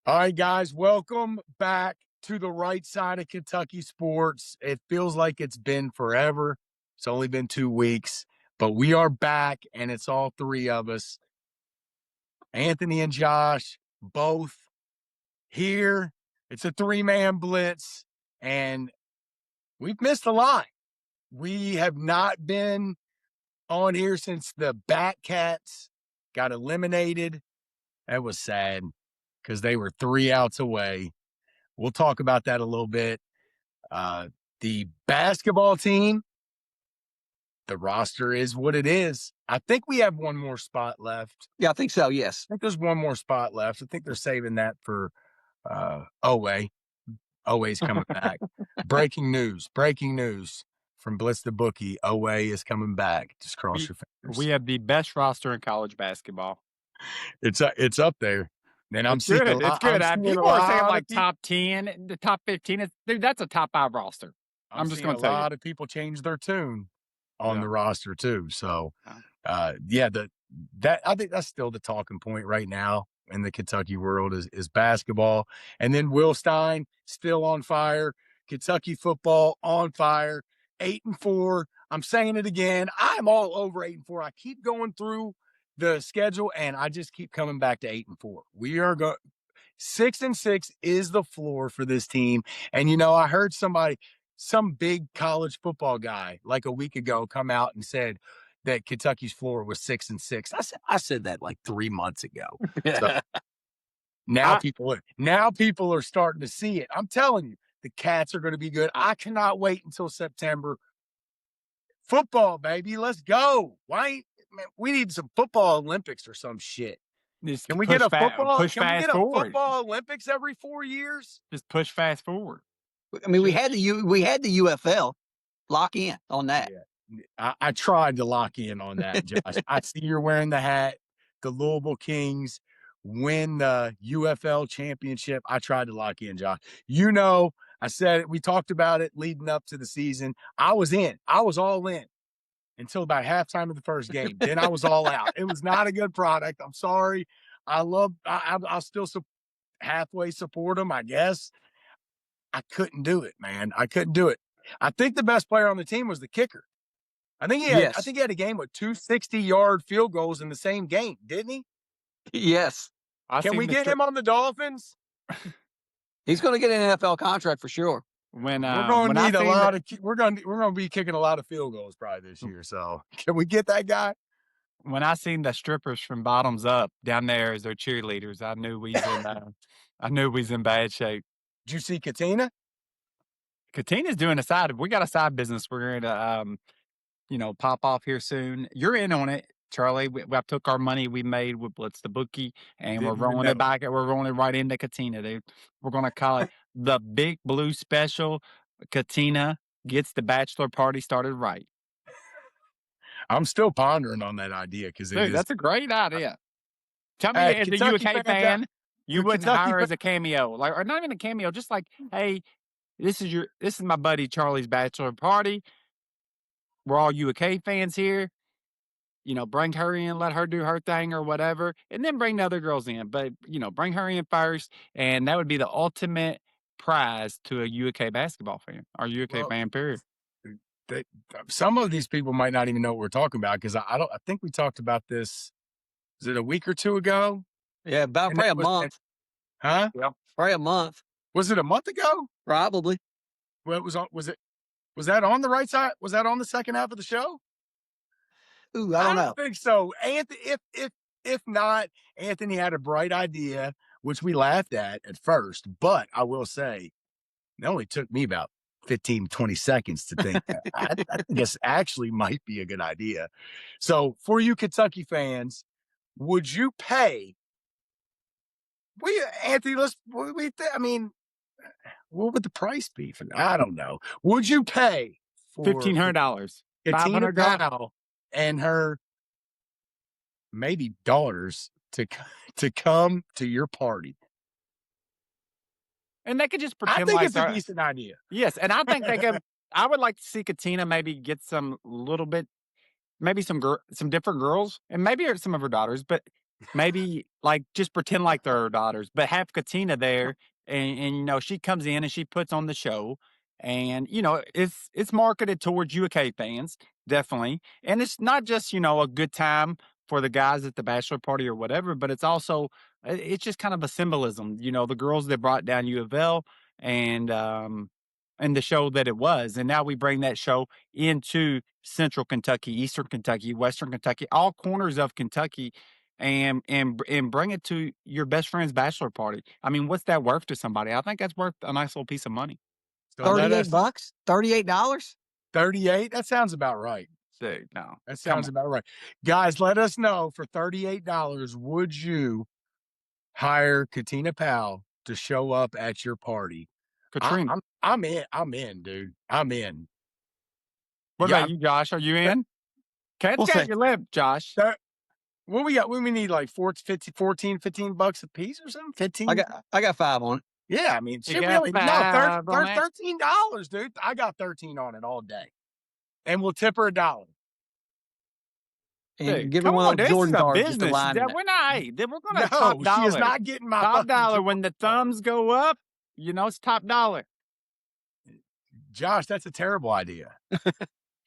All right, guys, welcome back to the right side of Kentucky sports. It feels like it's been forever. It's only been 2 weeks, but we are back, and it's all three of us. Anthony and Josh, both here. It's a three-man blitz, and we've missed a lot. We have not been on here since the Cats got eliminated. That was sad because they were 3 outs away. We'll talk about that a little bit. The basketball team, the roster is what it is. I think we have one more spot left. Yeah, I think so. Yes. I think there's one more spot left. I think they're saving that for OA. OA's coming back. Breaking news from Blitz the Bookie. OA is coming back. Just cross your fingers. We have the best roster in college basketball. It's up there. And I'm seeing good. It's good. People are saying like top 10, the top 15. Dude, that's a top 5 roster. I'm just going to tell you. A lot of people change their tune on the roster too. So, I think that's still the talking point right now in the Kentucky world is basketball. And then Will Stein still on fire. Kentucky football on fire. 8-4. I'm saying it again. I'm all over 8-4. I keep going through the schedule and I just keep coming back to 8-4. We are going 6-6 is the floor for this team. And I heard some big college football guy like a week ago come out and said that Kentucky's floor was 6-6. I said that like 3 months ago. So now people are starting to see it. I'm telling you, the Cats are going to be good. I cannot wait until September. Football, baby, let's go. We need some football Olympics or some shit. Can we get a football Olympics every 4 years? Just push fast forward. I mean, we had the UFL. Lock in on that. Yeah. I tried to lock in on that, Josh. I see you're wearing the hat. The Louisville Kings win the UFL championship. I tried to lock in, Josh. I said it. We talked about it leading up to the season. I was in. I was all in until about halftime of the first game. Then I was all out. It was not a good product. I'm sorry. I'll still halfway support them, I guess. I couldn't do it, man. I couldn't do it. I think the best player on the team was the kicker. I think he had a game with 2 60-yard field goals in the same game, didn't he? Yes. Can we get him on the Dolphins? He's going to get an NFL contract for sure. We're going to need a lot of. We're going to be kicking a lot of field goals probably this year. So can we get that guy? When I seen the strippers from Bottoms Up down there as their cheerleaders, I knew we was in bad shape. Did you see Katina? Katina's doing we got a side business we're going to, pop off here soon. You're in on it, Charlie. We took our money we made with Blitz the Bookie, and we're rolling it back. We're rolling it right into Katina, dude. We're going to call it the Big Blue Special. Katina gets the bachelor party started right. I'm still pondering on that idea because that's a great idea. Tell me, as a UK fan, you wouldn't hire as a cameo, or not even a cameo, just like, hey, this is my buddy Charlie's bachelor party. We're all UK fans here. Bring her in, let her do her thing or whatever, and then bring the other girls in. But, bring her in first, and that would be the ultimate prize to a UK basketball fan or UK fan, period. Some of these people might not even know what we're talking about because I think we talked about this. Was it a week or 2 ago? Yeah, probably a month. Huh? Yeah, probably a month. Was it a month ago? Probably. Well, was that on the right side? Was that on the second half of the show? Ooh, I don't know. Think so. Anthony, if not, Anthony had a bright idea, which we laughed at first. But I will say, it only took me about 15, 20 seconds to think. I think this actually might be a good idea. So for you Kentucky fans, would you pay? Anthony, what would the price be for that? I don't know. Would you pay for $1,500, $500 and her maybe daughters to come to your party? And they could just pretend I think it's a decent idea. Yes, and I think they could. I would like to see Katina maybe get some different girls, and maybe some of her daughters, but maybe like just pretend like they're her daughters, but have Katina there, and you know she comes in and she puts on the show, and you know it's marketed towards UK fans definitely, and it's not just you know a good time for the guys at the bachelor party or whatever, but it's also it's just kind of a symbolism, you know, the girls that brought down U of L and the show that it was, and now we bring that show into Central Kentucky, Eastern Kentucky, Western Kentucky, all corners of Kentucky and bring it to your best friend's bachelor party. I mean, what's that worth to somebody? I think that's worth a nice little piece of money. So let us $38? $38? 38. That sounds about right. Dude, no. That sounds about right. Guys, let us know for $38, would you hire Katina Powell to show up at your party? Katrina. I'm in. I'm in, dude. I'm in. What about you, Josh? Are you in? Cat's got your lip, Josh. What we got? We need like 15 bucks a piece or something. 15. I got 5 on it. Yeah, I mean, shit, got really, $5 on that? $13, dude. I got 13 on it all day, and we'll tip her $1. And Dude, give her come one on, of this those Jordan is a cards with the business. line in it. We're not. Hey, we're gonna No, top dollar. she is not getting my top fucking dollar when the Jordan thumbs go up. You know, it's top dollar. Josh, that's a terrible idea.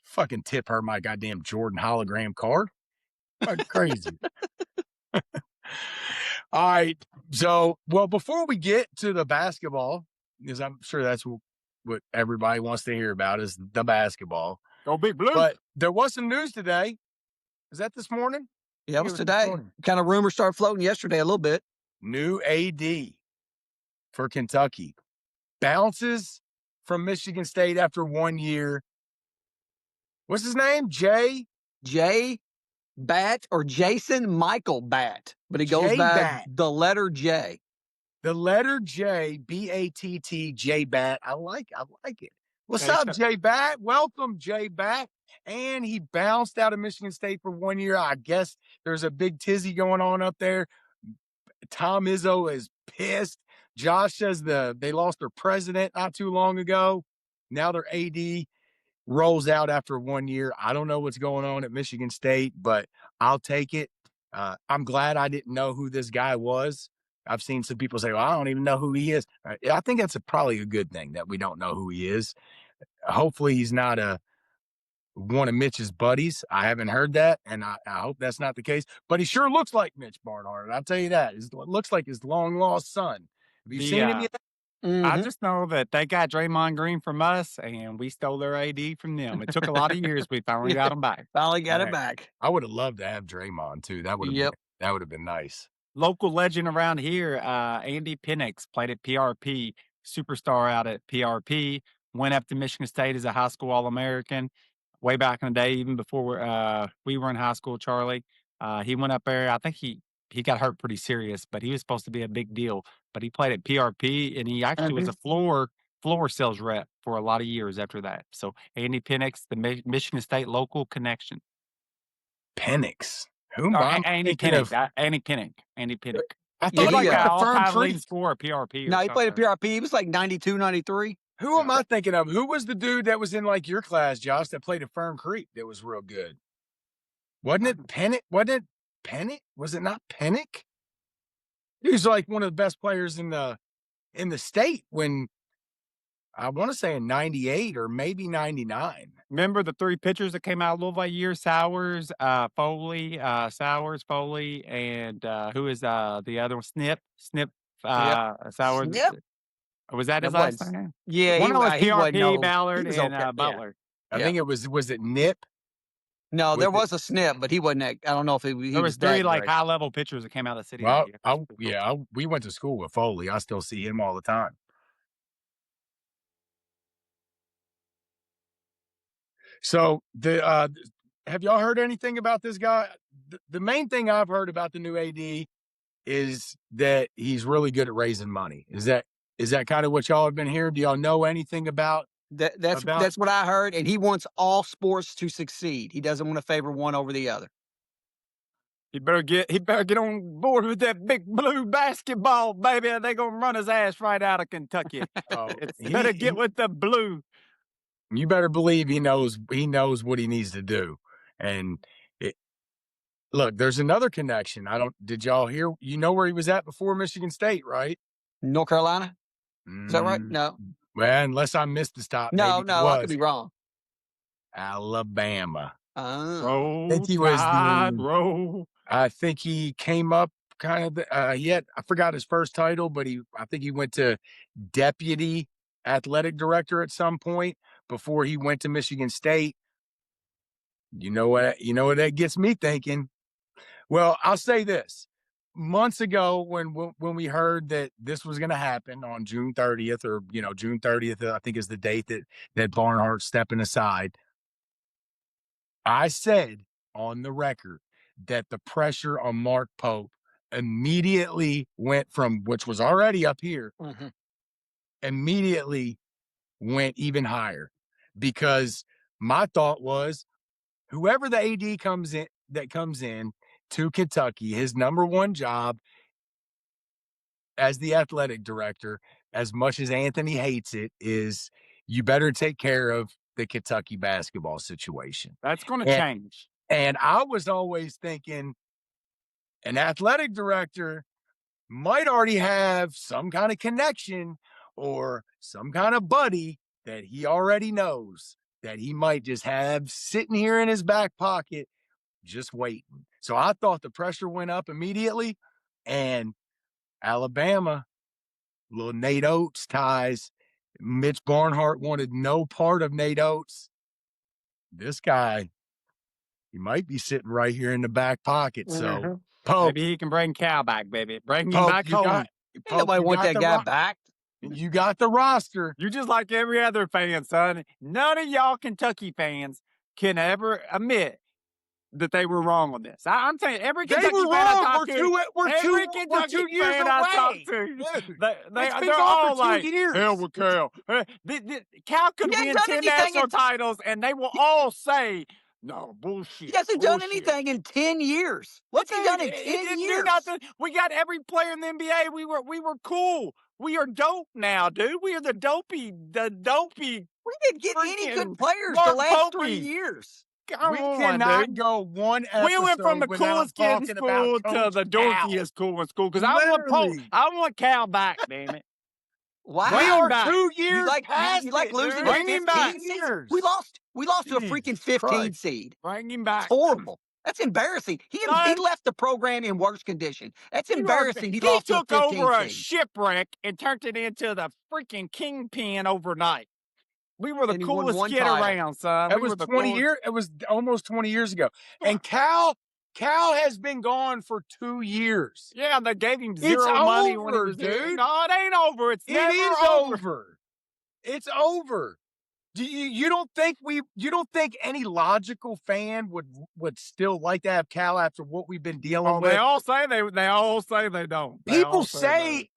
Fucking tip her my goddamn Jordan hologram card. Fucking crazy. All right. So, well, before we get to the basketball, because I'm sure that's what everybody wants to hear about is the basketball. Go Big Blue. But there was some news today. Is that this morning? Yeah, it was today. Kind of rumors started floating yesterday a little bit. New AD for Kentucky bounces from Michigan State after 1 year. What's his name? Jay Batt or Jason Michael Batt, but he goes by the letter J. The letter J, B-A-T-T, J Batt. I like it. What's up, J Batt? Welcome, J Batt. And he bounced out of Michigan State for 1 year. I guess there's a big tizzy going on up there. Tom Izzo is pissed. Josh says they lost their president not too long ago. Now their AD rolls out after 1 year. I don't know what's going on at Michigan State, but I'll take it. I'm glad I didn't know who this guy was. I've seen some people say, well, I don't even know who he is. I think that's probably a good thing that we don't know who he is. Hopefully he's not one of Mitch's buddies. I haven't heard that, and I hope that's not the case. But he sure looks like Mitch Barnhart. I'll tell you that. It looks like his long-lost son. Have you seen him yet? Mm-hmm. I just know that they got Draymond Green from us, and we stole their AD from them. It took a lot of years. We finally got him back. Finally got it back. I would have loved to have Draymond, too. That would have been nice. Local legend around here, Andy Penix, played at PRP, superstar out at PRP, went up to Michigan State as a high school All-American way back in the day, even before we were in high school, Charlie. He went up there. I think he got hurt pretty serious, but he was supposed to be a big deal. But he played at PRP, and he actually was a floor sales rep for a lot of years after that. So Andy Penix, the Michigan State local connection. Penix. Who Andy Penix. Andy Penix. I thought he like all-time leading scorer at PRP. No, he played at PRP. He was like 92, 93. Who am I thinking of? Who was the dude that was in like your class, Josh, that played at Fern Creek that was real good? Wasn't it Penix? Wasn't it Penix? Was it not Penix? He was like one of the best players in the state when I want to say in 98 or maybe 99. Remember the 3 pitchers that came out of Louisville year? Sowers, Foley, and who is the other one? Snip, Sowers. Snip? Was that his last name? Yeah, one was PRP, Ballard, and okay. Butler. I think it was it Nip? No, there was a Snip, but he wasn't that. I don't know if he there was 3 like high-level pitchers that came out of the city. Well, we went to school with Foley. I still see him all the time. So have y'all heard anything about this guy? The main thing I've heard about the new AD is that he's really good at raising money. Is that kind of what y'all have been hearing? Do y'all know anything about? That's what I heard, and he wants all sports to succeed. He doesn't want to favor one over the other. He better get on board with that big blue basketball, baby. They're gonna run his ass right out of Kentucky. Better get with the blue. You better believe he knows what he needs to do. And Look, there's another connection. Did y'all hear? You know where he was at before Michigan State, right? North Carolina? Is that right? No. Well, unless I missed the stop, No, maybe I could be wrong. Alabama. Roll, I think he was I think he came up kind of I forgot his first title, but I think he went to deputy athletic director at some point before he went to Michigan State. You know what that gets me thinking? Well, I'll say this. Months ago, when we heard that this was going to happen on June 30th, or June 30th, I think is the date that Barnhart's stepping aside. I said on the record that the pressure on Mark Pope immediately went from, which was already up here, immediately went even higher, because my thought was, whoever the AD comes in to Kentucky, his number one job as the athletic director, as much as Anthony hates it, is you better take care of the Kentucky basketball situation. That's going to change. And I was always thinking an athletic director might already have some kind of connection or some kind of buddy that he already knows that he might just have sitting here in his back pocket, just waiting. So I thought the pressure went up immediately, and Alabama, little Nate Oates ties. Mitch Barnhart wanted no part of Nate Oates. This guy, he might be sitting right here in the back pocket. So Pope, maybe he can bring Cal back, baby. Bring him back home. Nobody want that guy back. You got the roster. You just like every other fan, son. None of y'all Kentucky fans can ever admit that they were wrong on this. I'm saying every Kentucky fan I talk to, every Kentucky fan I talk to, they're all like, hell with Cal. Cal could win 10 national titles, and they will all say, no, bullshit. He hasn't done anything in 10 years. What's he done in 10 years? We got every player in the NBA. We were cool. We are dope now, dude. We are the dopey. We didn't get any good players the last 3 years. We cannot go one episode. We went from the coolest kid in school to the dorkiest cool in school, because I want Cal back, damn it. Wow. We are 2 years you like losing Bring him back. We lost to a freaking 15 seed. Bring him back. It's horrible. That's embarrassing. He left the program in worse condition. That's embarrassing. He lost to a 15 seed. He took over a shipwreck and turned it into the freaking kingpin overnight. We were the coolest kid around, son. It was 20 years. It was almost 20 years ago. And Cal has been gone for 2 years. Yeah, they gave him zero money when he was dude. No, it ain't over. It is over. It's over. You don't think any logical fan would still like to have Cal after what we've been dealing with? They all say they don't. People say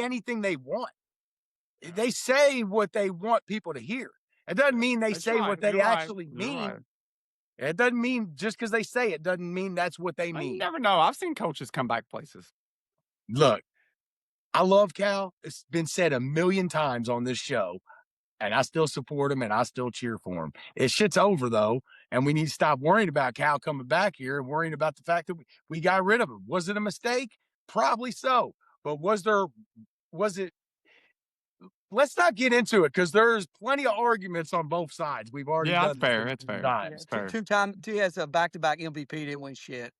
anything they want. They say what they want people to hear. It doesn't mean they say what they actually mean. It doesn't mean just because they say it doesn't mean that's what they mean. You never know. I've seen coaches come back places. Look, I love Cal. It's been said a million times on this show, and I still support him and I still cheer for him. Shit's over though, and we need to stop worrying about Cal coming back here and worrying about the fact that we got rid of him. Was it a mistake? Probably so. But was it? Let's not get into it, because there's plenty of arguments on both sides. We've already done That's fair. He has a back-to-back MVP, didn't win shit.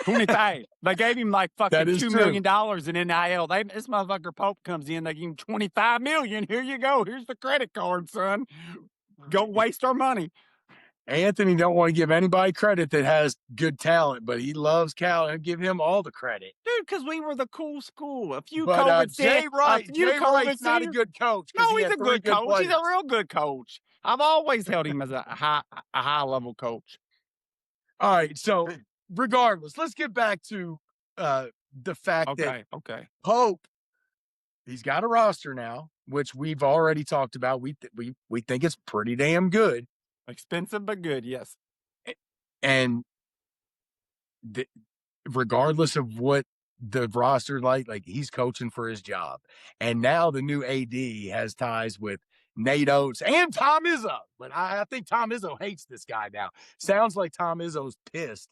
25. They gave him like fucking $2 million in NIL. This motherfucker Pope comes in, they give him $25 million. Here you go. Here's the credit card, son. Go waste our money. Anthony don't want to give anybody credit that has good talent, but he loves Cal and give him all the credit. Dude, because we were the cool school. Jay Wright's not a good coach. No, he's a good coach. Players. He's a real good coach. I've always held him as a high level coach. All right, so regardless, let's get back to the fact that Pope, he's got a roster now, which we've already talked about. We think it's pretty damn good. Expensive but good, yes. And regardless of what the roster like he's coaching for his job. And now the new AD has ties with Nate Oates and Tom Izzo. But I think Tom Izzo hates this guy now. Sounds like Tom Izzo's pissed.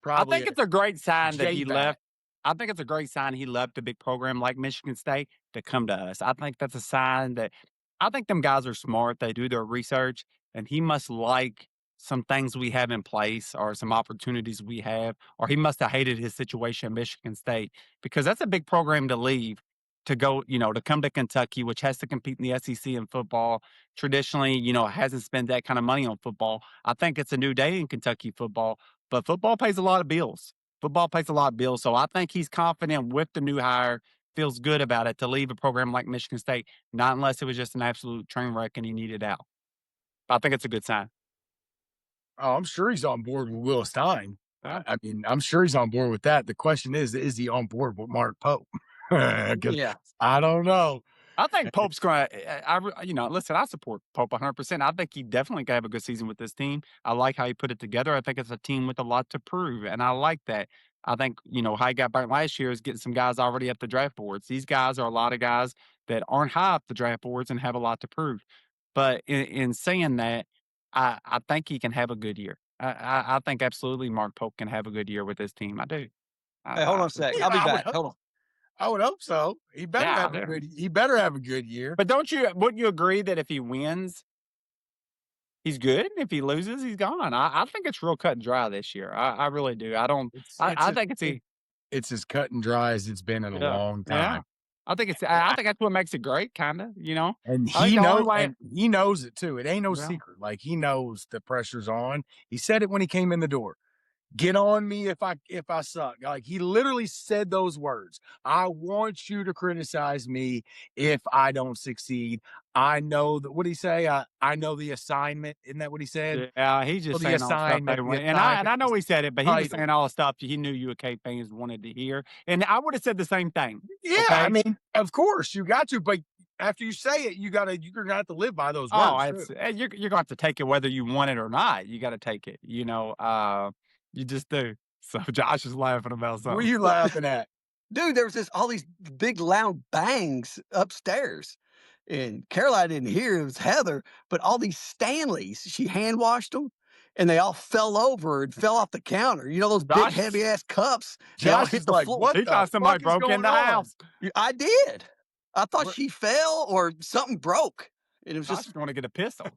probably. I think it's a great sign that he J-Bat. left. I think it's a great sign he left a big program like Michigan State to come to us. I think that's a sign that I think them guys are smart. They do their research, and he must like some things we have in place or some opportunities we have, or he must have hated his situation at Michigan State because that's a big program to leave to go, to come to Kentucky, which has to compete in the SEC in football. Traditionally, hasn't spent that kind of money on football. I think it's a new day in Kentucky football, but football pays a lot of bills. Football pays a lot of bills. So I think he's confident with the new hire, feels good about it to leave a program like Michigan State, not unless it was just an absolute train wreck and he needed out. I think it's a good sign. Oh, I'm sure he's on board with Will Stein. Yeah. I mean, I'm sure he's on board with that. The question is he on board with Mark Pope? 'Cause Yeah. I don't know. I think Pope's going to, listen, I support Pope 100%. I think he definitely can have a good season with this team. I like how he put it together. I think it's a team with a lot to prove, and I like that. I think, how he got burnt last year is getting some guys already up the draft boards. These guys are a lot of guys that aren't high up the draft boards and have a lot to prove. But in saying that, I think he can have a good year. I think absolutely Mark Pope can have a good year with this team. I do. Hey, hold on a sec. I'll be back. Hold on. I would hope so. He better have a good year. But wouldn't you agree that if he wins, he's good? If he loses, he's gone. I think it's real cut and dry this year. I really do. I think it's as cut and dry as it's been in a long time. Yeah. I think that's what makes it great, kinda, And he knows it too. It ain't no secret. Like he knows the pressure's on. He said it when he came in the door. Get on me if I suck. Like he literally said those words. I want you to criticize me if I don't succeed. I know that. What did he say? I know the assignment. Isn't that what he said? Yeah, he's just saying all the stuff they want. And I know he said it, but he was saying all the stuff he knew UK fans wanted to hear. And I would have said the same thing. Yeah, okay? I mean, of course you got to, but after you say it, you're gonna have to live by those words. You're going to have to take it whether you want it or not. You got to take it. You just do. So Josh is laughing about something. What are you laughing at? Dude, there was all these big loud bangs upstairs. And Caroline didn't hear, it was Heather, but all these Stanleys, she hand washed them and they all fell over and fell off the counter. Those big heavy ass cups. Josh hit the floor. He thought somebody broke in the house. I did. I thought she fell or something broke. And it was just going to get a pistol.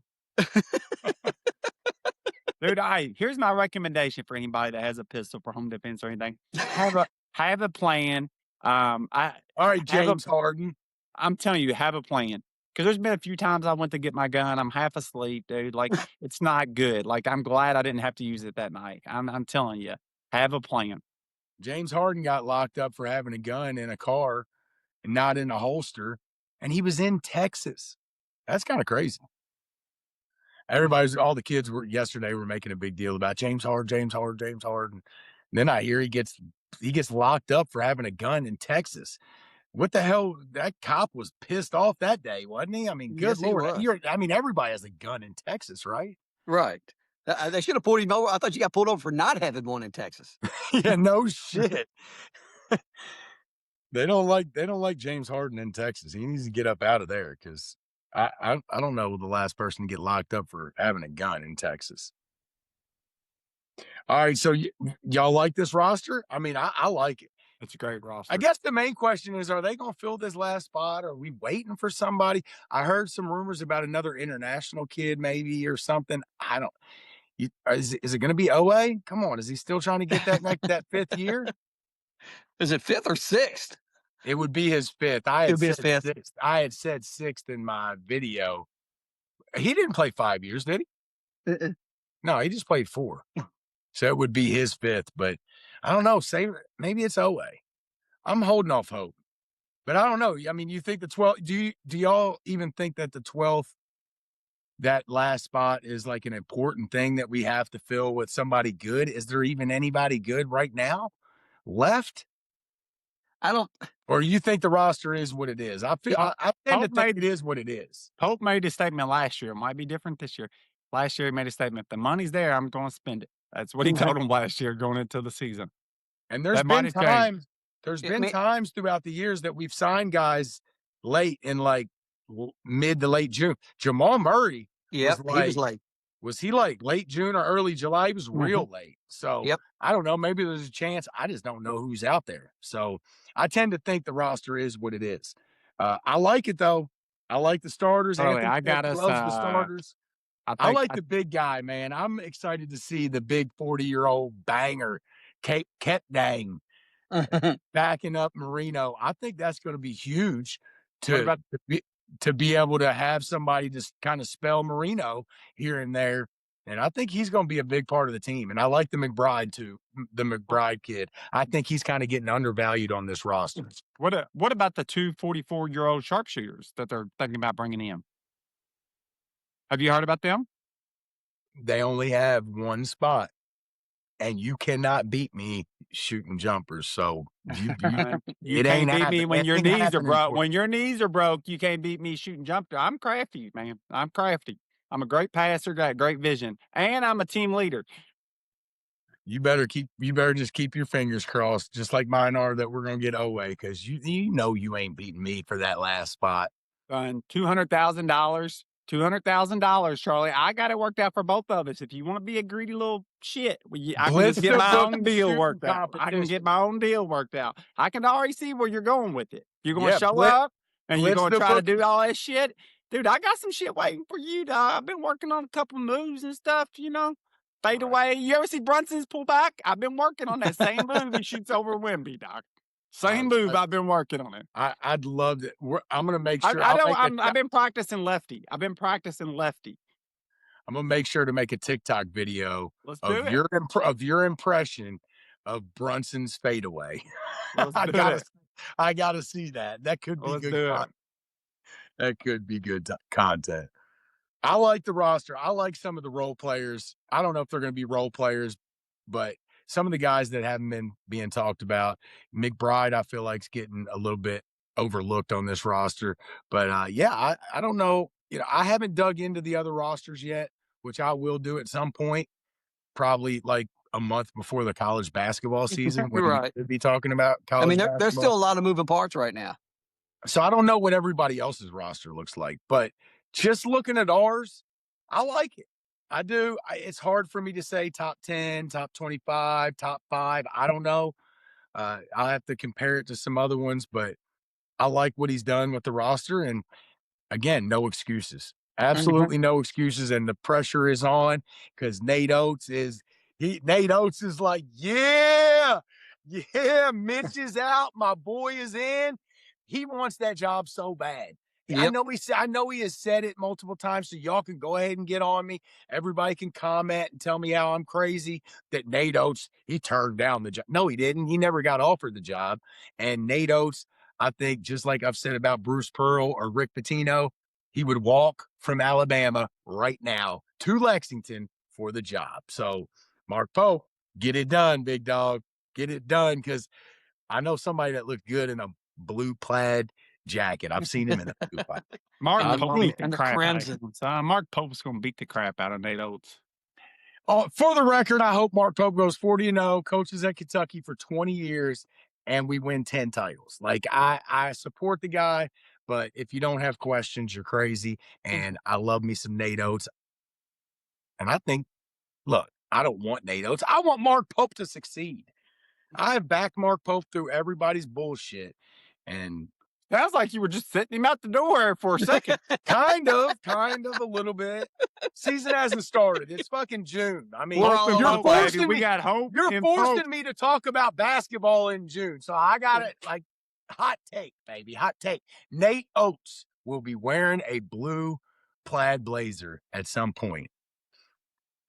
Dude, here's my recommendation for anybody that has a pistol for home defense or anything. Have a plan. All right, James Harden. I'm telling you, have a plan. Because there's been a few times I went to get my gun. I'm half asleep, dude. Like, it's not good. Like, I'm glad I didn't have to use it that night. I'm telling you, have a plan. James Harden got locked up for having a gun in a car and not in a holster. And he was in Texas. That's kind of crazy. All the kids yesterday were making a big deal about James Harden. And then I hear he gets locked up for having a gun in Texas. What the hell? That cop was pissed off that day, wasn't he? I mean, good Lord. Everybody has a gun in Texas, right? Right. They should have pulled him over. I thought you got pulled over for not having one in Texas. Yeah, no shit. They don't like James Harden in Texas. He needs to get up out of there because I don't know the last person to get locked up for having a gun in Texas. All right, so y'all like this roster? I mean, I like it. It's a great roster. I guess the main question is, are they going to fill this last spot? Are we waiting for somebody? I heard some rumors about another international kid maybe or something. I don't. Is it going to be OA? Come on, is he still trying to get that fifth year? Is it fifth or sixth? It would be his fifth. I had said sixth in my video. He didn't play 5 years, did he? No, he just played 4. So it would be his fifth, but I don't know. Maybe it's OA. I'm holding off hope, but I don't know. I mean, you think the 12th? Do y'all even think that the 12th, that last spot, is like an important thing that we have to fill with somebody good? Is there even anybody good right now left? I don't. Or you think the roster is what it is? I tend to think it is what it is. Pope made a statement last year. It might be different this year. Last year he made a statement. If the money's there, I'm going to spend it. That's what he told him last year going into the season. And there's been times throughout the years that we've signed guys late in like mid to late June. Jamal Murray he was late. was he like late June or early July? He was Mhm. real late. So Yep. I don't know. Maybe there's a chance. I just don't know who's out there. So I tend to think the roster is what it is. I like it though. I like the starters. Charlie, Anthony I Smith got us. loves the starters. I I think like the big guy, man. I'm excited to see the big 40-year-old banger, Kent Dang, backing up Marino. I think that's going to be huge what to about to be, to be able to have somebody just kind of spell Marino here and there. And I think he's going to be a big part of the team. And I like the McBride too, the McBride kid. I think he's kind of getting undervalued on this roster. what about the two 44-year-old sharpshooters that they're thinking about bringing in? Have you heard about them? They only have one spot, and you cannot beat me shooting jumpers. So You it can't ain't beat me happening. when It your ain't knees are happening broke. for When your knees are broke, you can't beat me shooting jumper. I'm crafty, man. I'm crafty. I'm a great passer, got great vision, and I'm a team leader. you. You better just keep your fingers crossed, just like mine are, that we're gonna get Owe, because you know you ain't beating me for that last spot. And $200,000, $200,000, Charlie. I got it worked out for both of us. If you want to be a greedy little shit, I can just get Blister my own booking deal shooting worked out. I can get competition. my own deal worked out. I can already see where you're going with it. You're going to Yeah, show up and you're blitz going to the try to booking. do all that shit. Dude, I got some shit waiting for you, dog. I've been working on a couple moves and stuff, fade away. You ever see Brunson's pull back? I've been working on that same move he shoots over Wimby, dog. I, Same move. I, I've been working on it. I'd love to. I'm gonna make I, sure. I don't. I've been practicing lefty. I've been practicing lefty. I'm gonna make sure to make a TikTok video Let's do of it. your impression of Brunson's fadeaway. Let's I do gotta it. I gotta see that. That could be Let's good do it. that could be good content. I like the roster. I like some of the role players. I don't know if they're going to be role players, but some of the guys that haven't been being talked about, McBride, I feel like is getting a little bit overlooked on this roster. But yeah, I don't know. I haven't dug into the other rosters yet, which I will do at some point, probably like a month before the college basketball season when we Right. should be talking about I college mean, there's basketball. still a lot of moving parts right now. So I don't know what everybody else's roster looks like, but just looking at ours, I like it. I do. It's hard for me to say top 10, top 25, top 5. I don't know. I'll have to compare it to some other ones, but I like what he's done with the roster. And again, no excuses. Mhm. Absolutely no excuses. And the pressure is on because Nate Oates is like, yeah, yeah, Mitch is out. My boy is in. He wants that job so bad. Yep. I know he has said it multiple times, so y'all can go ahead and get on me. Everybody can comment and tell me how I'm crazy that Nate Oates, he turned down the job. No, he didn't. He never got offered the job. And Nate Oates, I think, just like I've said about Bruce Pearl or Rick Pitino, he would walk from Alabama right now to Lexington for the job. So, Mark Poe, get it done, big dog. Get it done, because I know somebody that looked good in a blue plaid jacket. I've seen him in a blue plaid. Mark I've Pope seen beat it. the And the crap out of Crimson. him. So Mark Pope's going to beat the crap out of Nate Oates. For the record, I hope Mark Pope goes 40-0, coaches at Kentucky for 20 years, and we win 10 titles. Like, I support the guy, but if you don't have questions, you're crazy. And I love me some Nate Oates. And I think, look, I don't want Nate Oates. I want Mark Pope to succeed. I have backed Mark Pope through everybody's bullshit. And Sounds like you were just sitting him out the door for a second. kind of a little bit. Season hasn't started. It's fucking June. I mean, We're Hope all and over the Pope, place. baby. We got hope You're and Pope. forcing me to talk about basketball in June. So I got it. Like, hot take, baby. Hot take. Nate Oates will be wearing a blue plaid blazer at some point.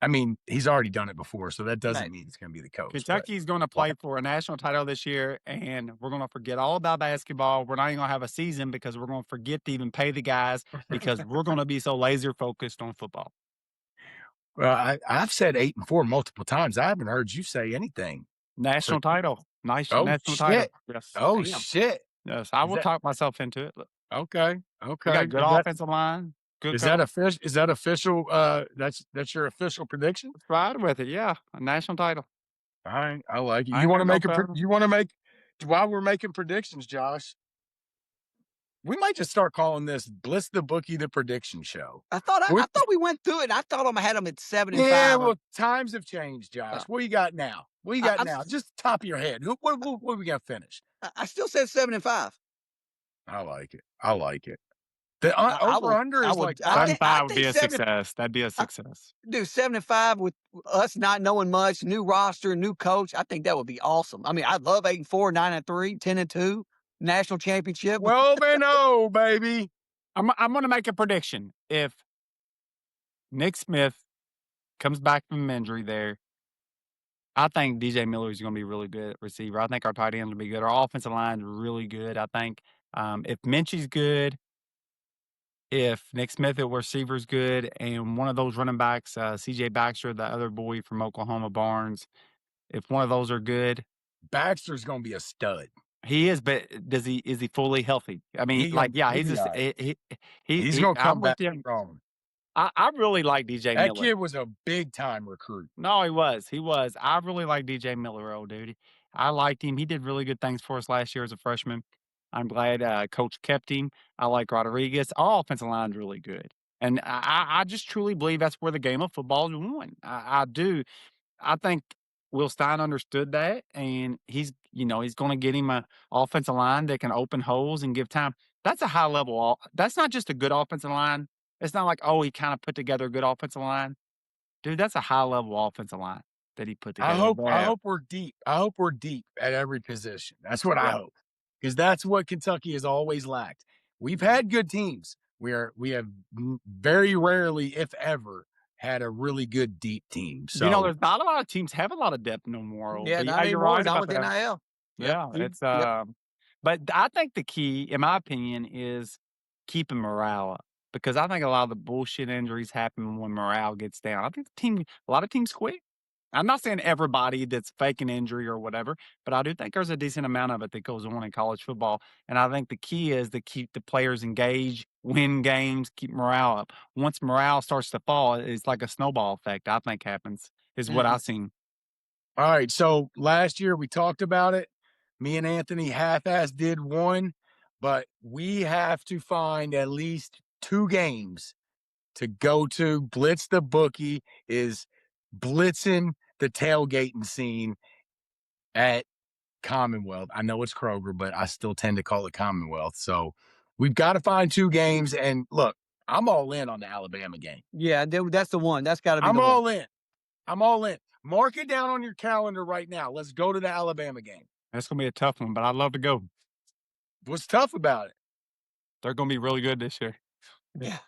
I mean, he's already done it before, so that doesn't Right. mean he's going to be the coach. Kentucky's going to play for a national title this year, and we're going to forget all about basketball. We're not even going to have a season because we're going to forget to even pay the guys because we're going to be so laser focused on football. Well, I've said 8-4 multiple times. I haven't heard you say anything. National title. Nice Oh, national title. shit. Yes. Oh, Damn. shit. Yes. I Is will that- talk myself into it. Look, Okay. we Okay. got good offensive line. Good Is coach. that official? Is that official? That's your official prediction? Let's ride with it. Yeah. A national title. All right. I like it. I You ain't want to got no make problem. while we're making predictions, Josh, We might just start calling this Bliss the Bookie, the prediction show. I thought we went through it. And I thought I had them at 7 and Yeah, 5. well, times have changed, Josh. What you got now? What you I, got I'm, now? Just top of your head. What are we gonna finish? I still said 7 and 5. I like it. I like it. The I over will. under I is would. like I Seven think. five. I five would be think a 7. success. That'd be a I, success. dude, 7 and 5 with us not knowing much, new roster, new coach. I think that would be awesome. I mean, I love 8 and 4, 9 and 3, 10 and 2, national championship. 12-0, baby. I'm going to make a prediction. If Nick Smith comes back from injury there, I think DJ Miller is going to be really good at receiver. I think our tight end will be good. Our offensive line is really good. I think if Minchie's good, if Nick Smith at receiver is good, and one of those running backs, CJ Baxter, the other boy from Oklahoma, Barnes, if one of those are good, Baxter's gonna be a stud. he is. But is he fully healthy? I mean, like, yeah, He'll he's be just all right. He's he. gonna I'm come with back you. strong. I really like DJ That Miller. kid was a big time recruit. No, he was. He was. I really like DJ Miller, old dude. I liked him. He did really good things for us last year as a freshman. I'm glad coach kept him. I like Rodriguez. Our offensive line's really good. And I just truly believe that's where the game of football is won. I do. I think Will Stein understood that, and he's going to get him a offensive line that can open holes and give time. That's a high level. That's not just a good offensive line. It's not like, oh, he kind of put together a good offensive line. Dude, that's a high level offensive line that he put together. I hope we're deep. I hope we're deep at every position. That's what I Yeah. hope. Because that's what Kentucky has always lacked. We've had good teams. We have very rarely, if ever, had a really good deep team. So There's not a lot of teams have a lot of depth no more. Yeah, not You're anymore. right Not about with that. NIL. Yep. Yeah, it's Yep. but I think the key, in my opinion, is keeping morale up because I think a lot of the bullshit injuries happen when morale gets down. I think a lot of teams quit. I'm not saying everybody that's faking injury or whatever, but I do think there's a decent amount of it that goes on in college football. And I think the key is to keep the players engaged, win games, keep morale up. Once morale starts to fall, it's like a snowball effect, I think happens, is what I've seen. all right. So last year we talked about it. Me and Anthony half-ass did one, but we have to find at least 2 games to go to. Blitz the Bookie is blitzing the tailgating scene at Commonwealth. I know it's Kroger, but I still tend to call it Commonwealth. So we've got to find 2 games. And look, I'm all in on the Alabama game. Yeah, that's the one. That's got to be I'm the all one. in. I'm all in. Mark it down on your calendar right now. Let's go to the Alabama game. That's going to be a tough one, but I'd love to go. What's tough about it? They're going to be really good this year. Yeah.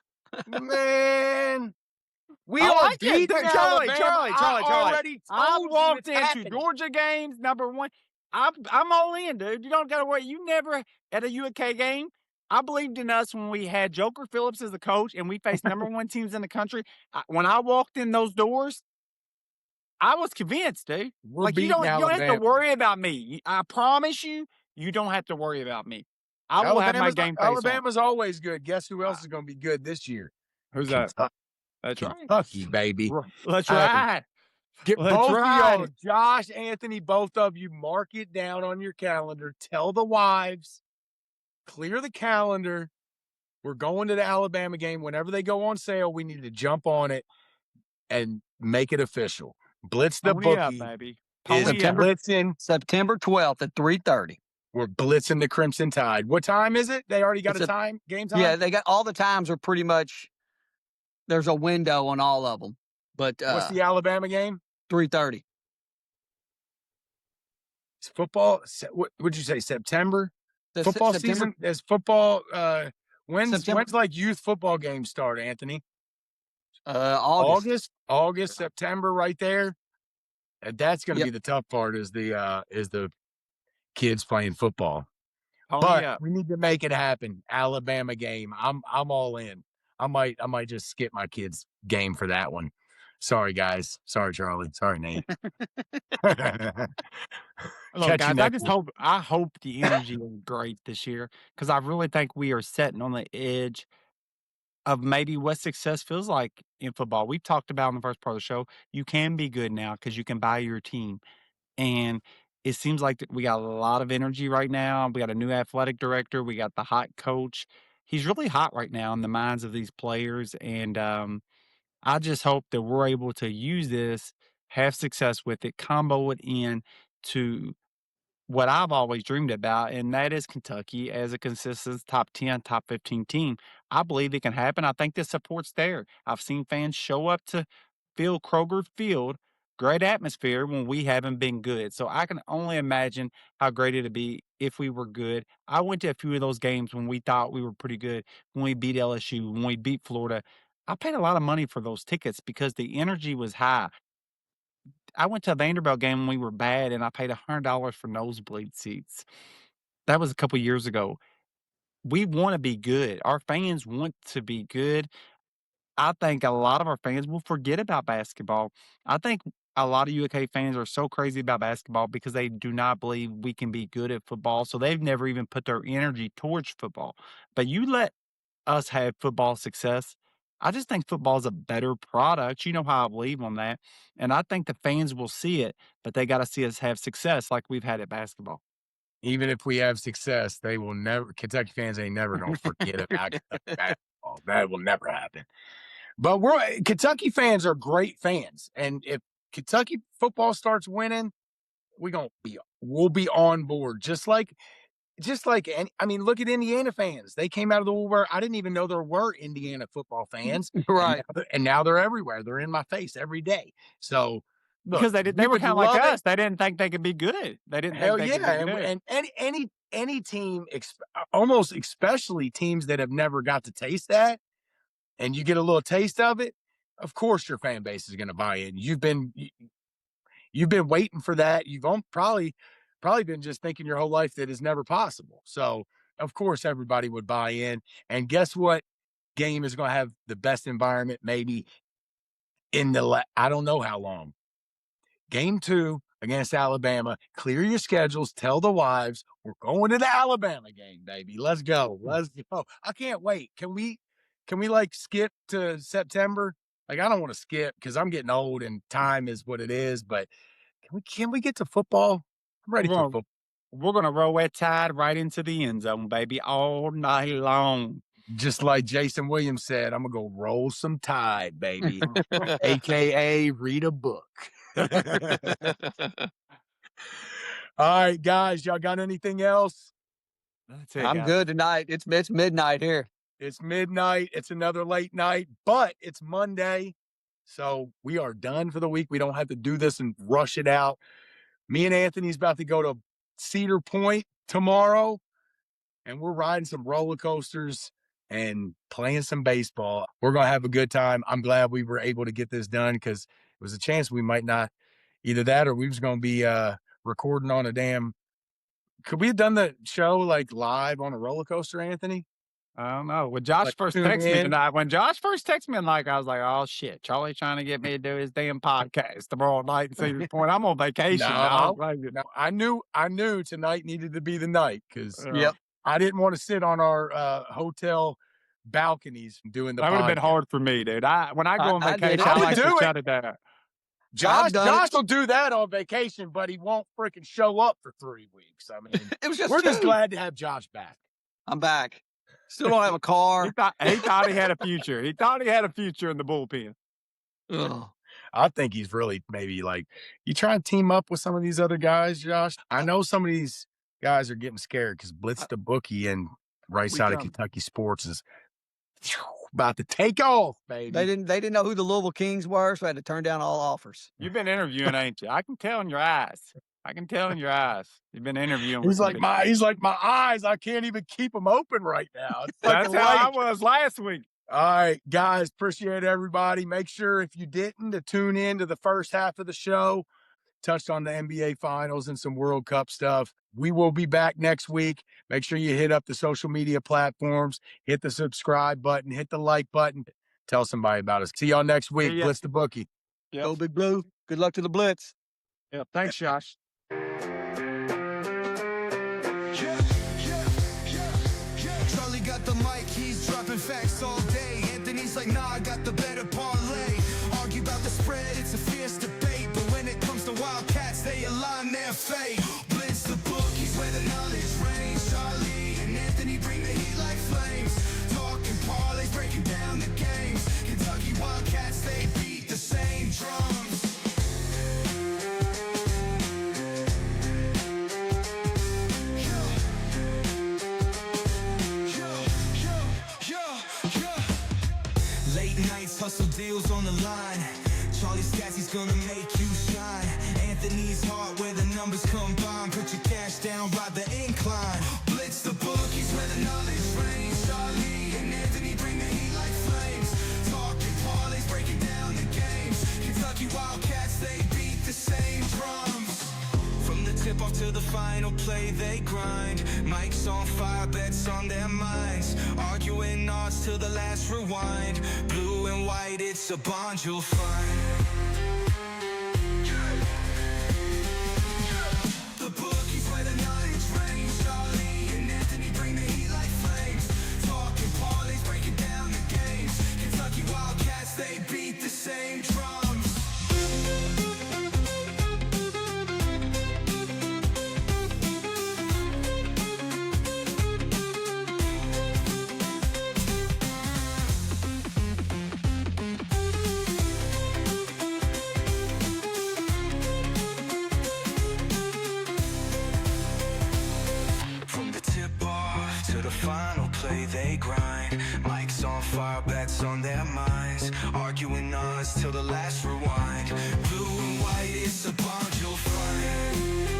Man, we I are like it. beating Charlie. Alabama. I already I told you walked it's into happening. Georgia games, number one. I'm all in, dude. You don't got to worry. You never at a UK game. I believed in us when we had Joker Phillips as the coach and we faced number one teams in the country. When I walked in those doors, I was convinced, dude. We're Like you beating don't have to Alabama. worry about me. I promise you, you don't have to worry about me. I will have my game face on. Alabama's always good. Guess who else is going to be good this year? Who's that? Kentucky, That's right. Kentucky, baby. Let's Hey, ride. Get Let's both of ride. y'all, Josh, Anthony, both of you, mark it down on your calendar. Tell the wives, clear the calendar. We're going to the Alabama game. Whenever they go on sale, we need to jump on it and make it official. Blitz the Pony up, Bookie baby. is Pony up. blitzing. September 12th at 3:30. We're blitzing the Crimson Tide. What time is it? They already got It's game time? Yeah, they got all the times are pretty much. There's a window on all of them, but What's the Alabama game? 3:30. It's football. What would you say? September? The Football September, season is football. When's September, like youth football games start, Anthony? August. August, September, right there. And that's going to Yep. be the tough part is the kids playing football. Pony But up. we need to make it happen. Alabama game. I'm all in. I might just skip my kids' game for that one. Sorry, guys. Sorry, Charlie. Sorry, Nate. Look, Catch you guys, next I hope the energy is great this year because I really think we are sitting on the edge of maybe what success feels like in football. We've talked about in the first part of the show, you can be good now because you can buy your team. And it seems like we got a lot of energy right now. We got a new athletic director. We got the hot coach. He's really hot right now in the minds of these players, and I just hope that we're able to use this, have success with it, combo it in to what I've always dreamed about, and that is Kentucky as a consistent top 10, top 15 team. I believe it can happen. I think the support's there. I've seen fans show up to Phil Kroger Field, great atmosphere when we haven't been good. So I can only imagine how great it'd be if we were good. I went to a few of those games when we thought we were pretty good, when we beat LSU, when we beat Florida. I paid a lot of money for those tickets because the energy was high. I went to a Vanderbilt game when we were bad, and I paid $100 for nosebleed seats. That was a couple years ago. We wanna be good. Our fans want to be good. I think a lot of our fans will forget about basketball. I think a lot of UK fans are so crazy about basketball because they do not believe we can be good at football, so they've never even put their energy towards football. But you let us have football success. I just think football is a better product. You know how I believe on that. And I think the fans will see it, but they got to see us have success like we've had at basketball. Even if we have success, they will never Kentucky fans ain't never gonna forget about Kentucky basketball. That will never happen. But Kentucky fans are great fans. And if Kentucky football starts winning, we'll be on board. Just like I mean, look at Indiana fans. They came out of the woodwork. I didn't even know there were Indiana football fans, Right. and now they're everywhere. They're in my face every day. So look, Because they we were would kind of like love it. us. They didn't think they could be good. They didn't think Hell they could be yeah, good. and any team, almost especially teams that have never got to taste that, and you get a little taste of it. Of course, your fan base is going to buy in. You've been waiting for that. You've probably been just thinking your whole life that is never possible. So of course everybody would buy in. And guess what? Game is going to have the best environment maybe I don't know how long. Game 2 against Alabama. Clear your schedules. Tell the wives we're going to the Alabama game, baby. Let's go. Let's go. I can't wait. Can we like skip to September? Like I don't want to skip because I'm getting old and time is what it is. But can we get to football? I'm ready We're for gonna football. we're gonna roll that tide right into the end zone, baby, all night long. Just like Jason Williams said, I'm gonna go roll some tide, baby. AKA read a book. All right, guys, y'all got anything else? That's it, I'm guys. good tonight. It's midnight here. It's midnight. It's another late night, but it's Monday. So we are done for the week. We don't have to do this and rush it out. Me and Anthony's about to go to Cedar Point tomorrow, and we're riding some roller coasters and playing some baseball. We're going to have a good time. I'm glad we were able to get this done because it was a chance we might not either that or we was going to be recording on a damn. Could we have done the show like live on a roller coaster, Anthony? I don't know. When Josh Like first tune texted me in? tonight, I was like, "Oh shit, Charlie trying to get me to do his damn podcast tomorrow night in Cedar Point. I'm on vacation, dog." No, I knew tonight needed to be the night because Yep. I didn't want to sit on our hotel balconies doing the That would have been podcast. hard for me, dude. When I go on I did vacation, it. I I would like to do it. shut it down. Josh done it. will do that on vacation, but he won't freaking show up for 3 weeks. I mean, It was just we're just 2. glad to have Josh back. I'm back. Still don't have a car. He thought he had a future. He thought he had a future in the bullpen. Ugh. I think he's really maybe like you try and team up with some of these other guys, Josh. I know some of these guys are getting scared because Blitz the bookie and right We side of come. Kentucky sports is about to take off, baby. They didn't know who the Louisville Kings were, so I had to turn down all offers. You've been interviewing, ain't you? I can tell in your eyes. I can tell in your eyes. You've been interviewing. He's like my eyes. I can't even keep them open right now. It's That's fucking how I light. was last week. All right, guys, appreciate everybody. Make sure if you didn't to tune in to the first half of the show. Touched on the NBA finals and some World Cup stuff. We will be back next week. Make sure you hit up the social media platforms, hit the subscribe button, hit the like button. Tell somebody about us. See y'all next week. ya. Blitz the bookie. Yep. Go Big Blue. Good luck to the Blitz. Yep. Thanks, Josh. Charlie got the mic, he's dropping facts all day. Anthony's like, nah, I got the better parlay. Argue about the spread, it's a fierce debate. But when it comes to Wildcats, they align their fate. hustle deals on the line. Charlie Scassy's gonna make you shine. Anthony's heart where the numbers combine. Put your cash down, ride the incline. Blitz the bookies where the knowledge reigns. Charlie and Anthony bring the heat like flames. Talking parlays, breaking down the games. Kentucky Wildcats, they beat the same drums. From the tip off to the final play, they grind. Mike's on fire, bets on their minds. Arguing odds till the last rewind. Blue and white, it's a bond you'll find. The bookies where the knowledge reigns. Charlie and Anthony bring the heat like flames. Talking parlays, breaking down the games. Kentucky Wildcats, they beat the same drums. Final play, they grind. Mike's on fire, bets on their minds. Arguing odds till the last rewind. Blue and white, it's a bond you'll find.